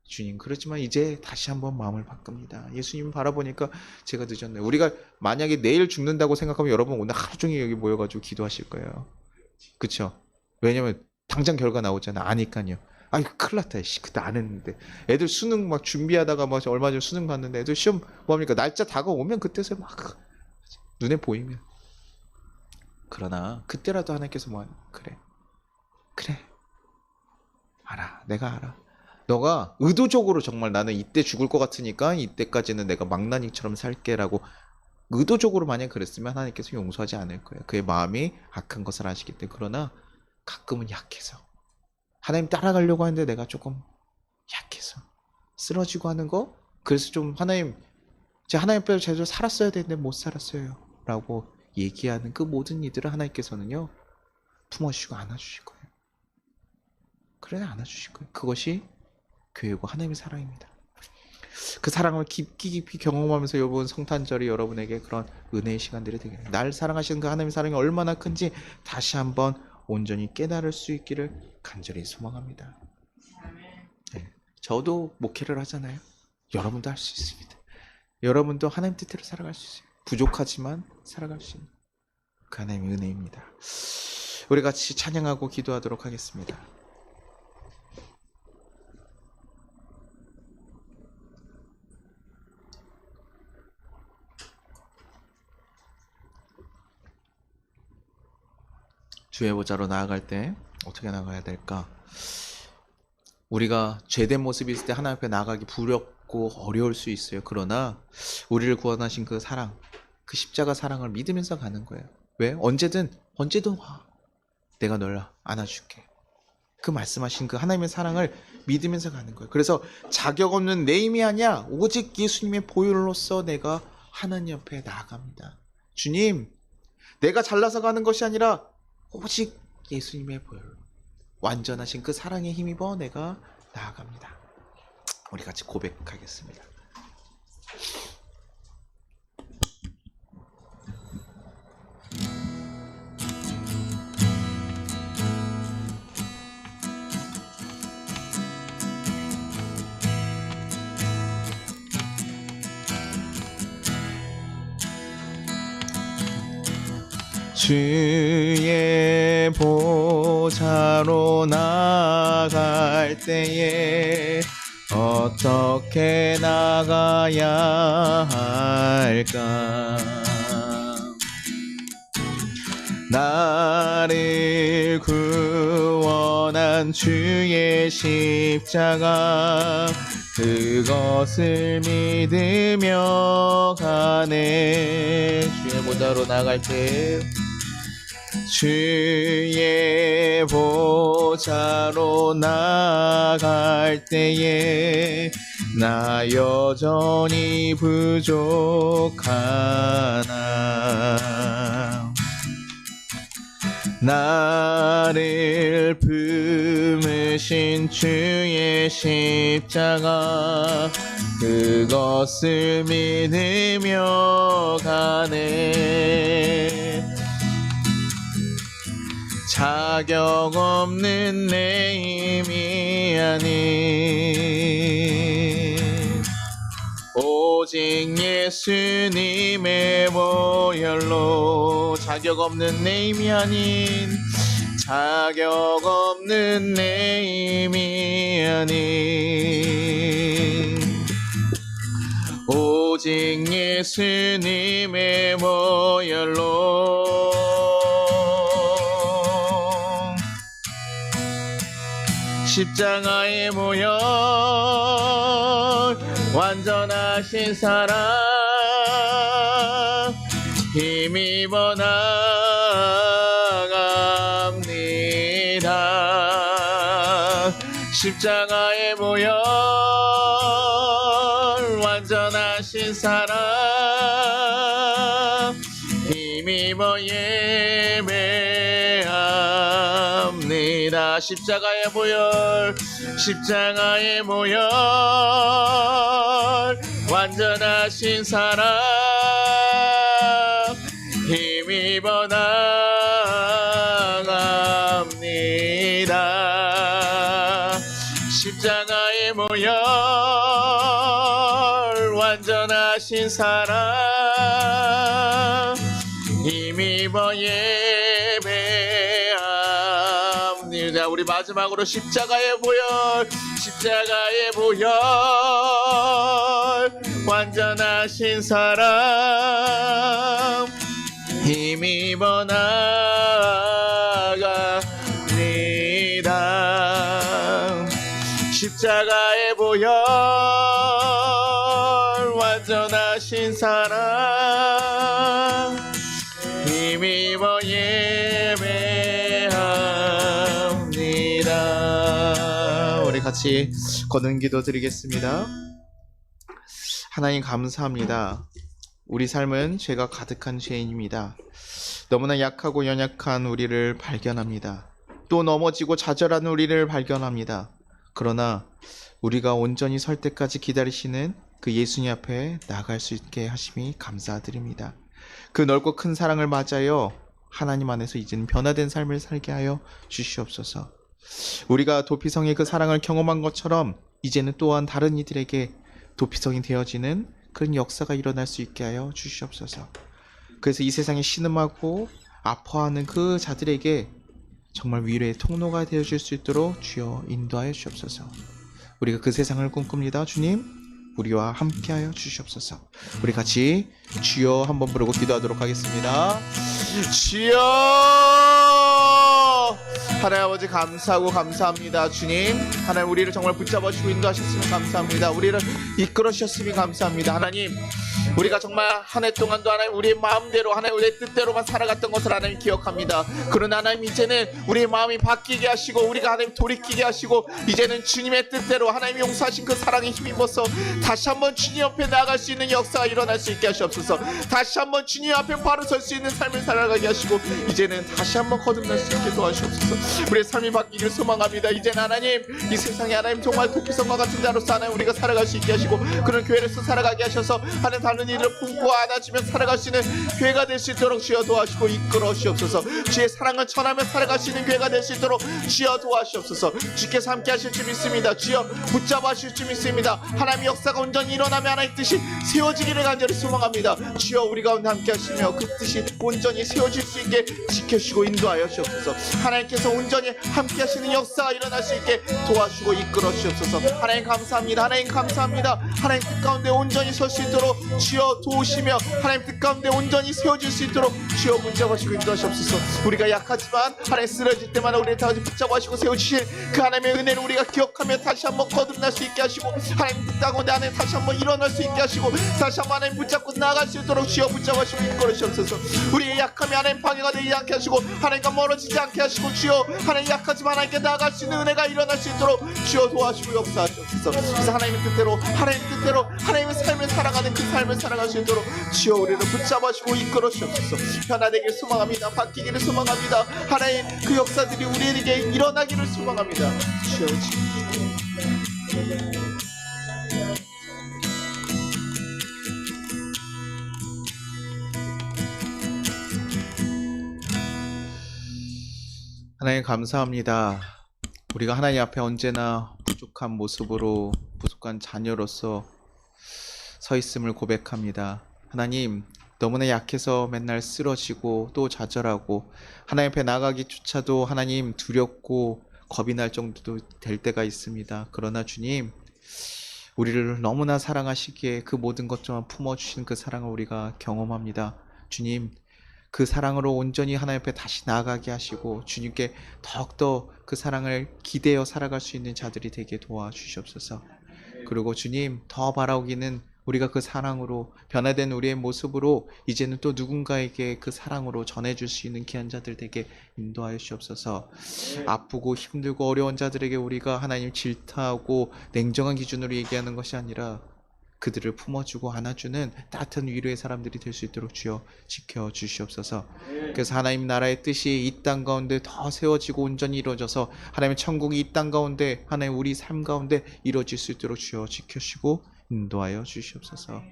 주님 그렇지만 이제 다시 한번 마음을 바꿉니다. 예수님 바라보니까 제가 늦었네요. 우리가 만약에 내일 죽는다고 생각하면 여러분 오늘 하루 종일 여기 모여가지고 기도하실 거예요. 그쵸? 왜냐면 당장 결과 나오잖아. 아니까요. 아이 큰일 났다. 그때 안 했는데. 애들 수능 막 준비하다가 막 얼마 전에 수능 봤는데 애들 시험 뭐합니까? 날짜 다가오면 그때서 막 눈에 보이면. 그러나 그때라도 하나님께서 그래 알아, 내가 알아. 너가 의도적으로 정말 나는 이때 죽을 것 같으니까 이때까지는 내가 망나니처럼 살게라고 의도적으로 만약 그랬으면 하나님께서 용서하지 않을 거예요. 그의 마음이 악한 것을 아시기 때문에. 그러나 가끔은 약해서 하나님 따라가려고 하는데 내가 조금 약해서 쓰러지고 하는 거, 그래서 좀 하나님, 제가 하나님 앞에 제대로 살았어야 되는데 못 살았어요 라고 얘기하는 그 모든 이들을 하나님께서는요 품어주시고 안아주실 거예요. 그래, 안아주실 거예요. 그것이 교회고 하나님의 사랑입니다. 그 사랑을 깊이 경험하면서 여러분 성탄절이 여러분에게 그런 은혜의 시간들이 되겠네요. 날 사랑하시는 그 하나님의 사랑이 얼마나 큰지 다시 한번 온전히 깨달을 수 있기를 간절히 소망합니다. 네. 저도 목회를 하잖아요. 여러분도 할 수 있습니다. 여러분도 하나님 뜻대로 살아갈 수 있어요. 부족하지만 살아갈 수 있는 그 하나님의 은혜입니다. 우리 같이 찬양하고 기도하도록 하겠습니다. 주의 보좌로 나아갈 때 어떻게 나가야 될까? 우리가 죄된 모습이 있을 때 하나님 앞에 나가기 부렵고 어려울 수 있어요. 그러나 우리를 구원하신 그 사랑, 그 십자가 사랑을 믿으면서 가는 거예요. 왜? 언제든 와. 내가 널 안아줄게. 그 말씀하신 그 하나님의 사랑을 믿으면서 가는 거예요. 그래서 자격 없는 내 힘이 아니야. 오직 예수님의 보혈로서 내가 하나님 앞에 나아갑니다. 주님, 내가 잘나서 가는 것이 아니라 오직 예수님의 보혈로 완전하신 그 사랑에 힘입어 내가 나아갑니다. 우리 같이 고백하겠습니다. 주의 보좌로 나아갈 때에 어떻게 나가야 할까? 나를 구원한 주의 십자가, 그것을 믿으며 가네. 주의 보좌로 나갈 때, 주의 보좌로 나갈 때에 나 여전히 부족하나. 나를 품으신 주의 십자가, 그것을 믿으며 가네. 자격 없는 내 힘이 아닌 오직 예수님의 보혈로, 자격 없는 내 힘이 아닌, 자격 없는 내 힘이 아닌 오직 예수님의 보혈로 십자가의 보혈 완전하신 사랑 힘입어 나갑니다. 십자가의 보혈 완전하신 사랑 힘입어 예배합니다. 십자가의 보혈 십자가의 보혈 완전하신 사랑 힘입어 나갑니다. 십자가의 보혈 완전하신 사랑 힘입어 예배합니다. 우리 마지막으로 십자가의 보혈 십자가의 보혈 완전하신 사랑 힘입어 나갑니다. 십자가의 보혈 완전하신 사랑 힘입어 예배합니다. 우리 같이 거듭 기도 드리겠습니다. 하나님 감사합니다. 우리 삶은 죄가 가득한 죄인입니다. 너무나 약하고 연약한 우리를 발견합니다. 또 넘어지고 좌절하는 우리를 발견합니다. 그러나 우리가 온전히 설 때까지 기다리시는 그 예수님 앞에 나갈 수 있게 하심이 감사드립니다. 그 넓고 큰 사랑을 맞아요. 하나님 안에서 이제는 변화된 삶을 살게 하여 주시옵소서. 우리가 도피성의 그 사랑을 경험한 것처럼 이제는 또한 다른 이들에게 도피성이 되어지는 그런 역사가 일어날 수 있게 하여 주시옵소서. 그래서 이 세상에 신음하고 아파하는 그 자들에게 정말 위로의 통로가 되어줄 수 있도록 주여 인도하여 주옵소서. 우리가 그 세상을 꿈꿉니다. 주님, 우리와 함께하여 주시옵소서. 우리 같이 주여 한번 부르고 기도하도록 하겠습니다. 주여! 하나님 아버지 감사하고 감사합니다. 주님, 하나님 우리를 정말 붙잡아주시고 인도하셨으면 감사합니다. 우리를 이끌어주셨으면 감사합니다. 하나님, 우리가 정말 한 해 동안도 하나님 우리의 마음대로 하나님 우리의 뜻대로만 살아갔던 것을 하나님 기억합니다. 그러나 하나님 이제는 우리의 마음이 바뀌게 하시고 우리가 하나님 돌이키게 하시고 이제는 주님의 뜻대로 하나님 용서하신 그 사랑에 힘입어서 다시 한번 주님 앞에 나아갈 수 있는 역사가 일어날 수 있게 하시옵소서. 다시 한번 주님 앞에 바로 설 수 있는 삶을 살아가게 하시고 이제는 다시 한번 거듭날 수 있게 도와주옵소서. 우리의 삶이 바뀌길 소망합니다. 이제는 하나님 이 세상에 하나님 정말 도피성과 같은 자로서 하나님 우리가 살아갈 수 있게 하시고 그런 교회로서 살아가게 하셔서 하나님 다른 일을 품고 안아주며 살아갈 수 있는 교회가 될 수 있도록 주여 도와주시고 이끌어 주시옵소서. 주의 사랑을 전하며 살아갈 수 있는 교회가 될 수 있도록 주여 도와주시옵소서. 주께서 함께 하실 줄 믿습니다. 주여 붙잡아 주실 줄 믿습니다. 하나님의 역사가 온전히 일어나며 하나님의 뜻이 세워지기를 간절히 소망합니다. 주여 우리 가운데 함께 하시며 그 뜻이 온전히 세워질 수 있게 지켜주시고 인도하여 주옵소서. 하나님께서 온전히 함께 하시는 역사가 일어날 수 있게 도와주시고 이끌어 주옵소서. 하나님 감사합니다. 하나님 감사합니다. 하나님 뜻 가운데 온전히 설 수 있도록 주여 도우시며 하나님 뜻 가운데 온전히 세워질 수 있도록 주여 붙잡아주시고 인도하시옵소서. 우리가 약하지만 하나님 쓰러질 때마다 우리를 다시 붙잡아주시고 세워주신 그 하나님의 은혜를 우리가 기억하며 다시 한번 거듭날 수 있게 하시고 하나님 뜻 가운데 하나님 다시 한번 일어날 수 있게 하시고 다시 한번 하나님 붙잡고 나아갈 수 있도록 주여 붙잡아주시고 이끌어 주옵소서. 우리의 약함이 하나님 방해가 되지 않게 하시고 하나님과 멀어지지 않게 하시고 주여 하나님 약하지만 하나님께 나아갈 수 있는 은혜가 일어날 수 있도록 주여 도와주시고 역사하시옵소서. 그래서 하나님의 뜻대로 하나님의 삶을 살아가는 그 삶을 살아갈 수 있도록 주여 우리를 붙잡아주시고 이끌어 주옵소서. 변화되기를 소망합니다. 바뀌기를 소망합니다. 하나님 그 역사들이 우리에게 일어나기를 소망합니다. 주여 하나님 감사합니다. 우리가 하나님 앞에 언제나 부족한 모습으로 부족한 자녀로서 서 있음을 고백합니다. 하나님 너무나 약해서 맨날 쓰러지고 또 좌절하고 하나님 앞에 나가기조차도 하나님 두렵고 겁이 날 정도도 될 때가 있습니다. 그러나 주님 우리를 너무나 사랑하시기에 그 모든 것들만 품어주신 그 사랑을 우리가 경험합니다. 주님 그 사랑으로 온전히 하나님 앞에 다시 나아가게 하시고 주님께 더욱더 그 사랑을 기대어 살아갈 수 있는 자들이 되게 도와주시옵소서. 그리고 주님 더 바라오기는 우리가 그 사랑으로 변화된 우리의 모습으로 이제는 또 누군가에게 그 사랑으로 전해줄 수 있는 귀한 자들 되게 인도하여 주옵소서. 아프고 힘들고 어려운 자들에게 우리가 하나님 질타하고 냉정한 기준으로 얘기하는 것이 아니라 그들을 품어주고 안아주는 따뜻한 위로의 사람들이 될 수 있도록 주여 지켜주시옵소서. 그래서 하나님 나라의 뜻이 이 땅 가운데 더 세워지고 온전히 이루어져서 하나님의 천국이 이 땅 가운데 하나님 우리 삶 가운데 이루어질 수 있도록 주여 지켜주시고 인도하여 주시옵소서.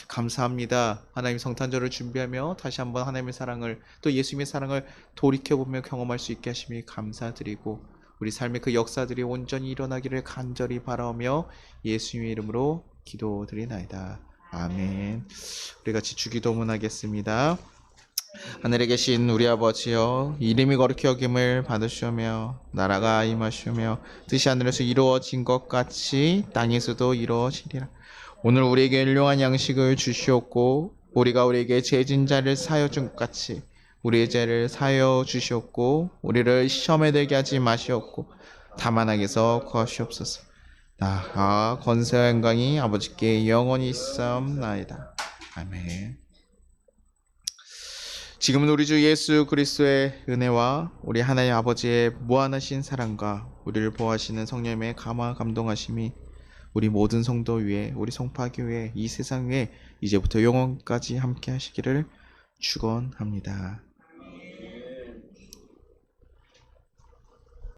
감사합니다. 하나님 성탄절을 준비하며 다시 한번 하나님의 사랑을 또 예수님의 사랑을 돌이켜보며 경험할 수 있게 하심이 감사드리고 우리 삶의 그 역사들이 온전히 일어나기를 간절히 바라오며 예수님의 이름으로 기도드리나이다. 아멘. 우리 같이 주기도문 하겠습니다. 하늘에 계신 우리 아버지여, 이름이 거룩히 여김을 받으시오며 나라가 임하시오며 뜻이 하늘에서 이루어진 것 같이 땅에서도 이루어지리라. 오늘 우리에게 일용할 양식을 주시옵고 우리가 우리에게 죄진 자를 사하여 준 것 같이 우리의 죄를 사하여 주시옵고 우리를 시험에 들게 하지 마시옵고 다만 악에서 구하시옵소서. 나아 권세와 영광이 아버지께 영원히 있사옵나이다. 아멘. 지금은 우리 주 예수 그리스도의 은혜와 우리 하나님 아버지의 무한하신 사랑과 우리를 보호하시는 성령님의 감화 감동하심이 우리 모든 성도 위에 우리 성파교회 이 세상 위에 이제부터 영원까지 함께 하시기를 축원합니다.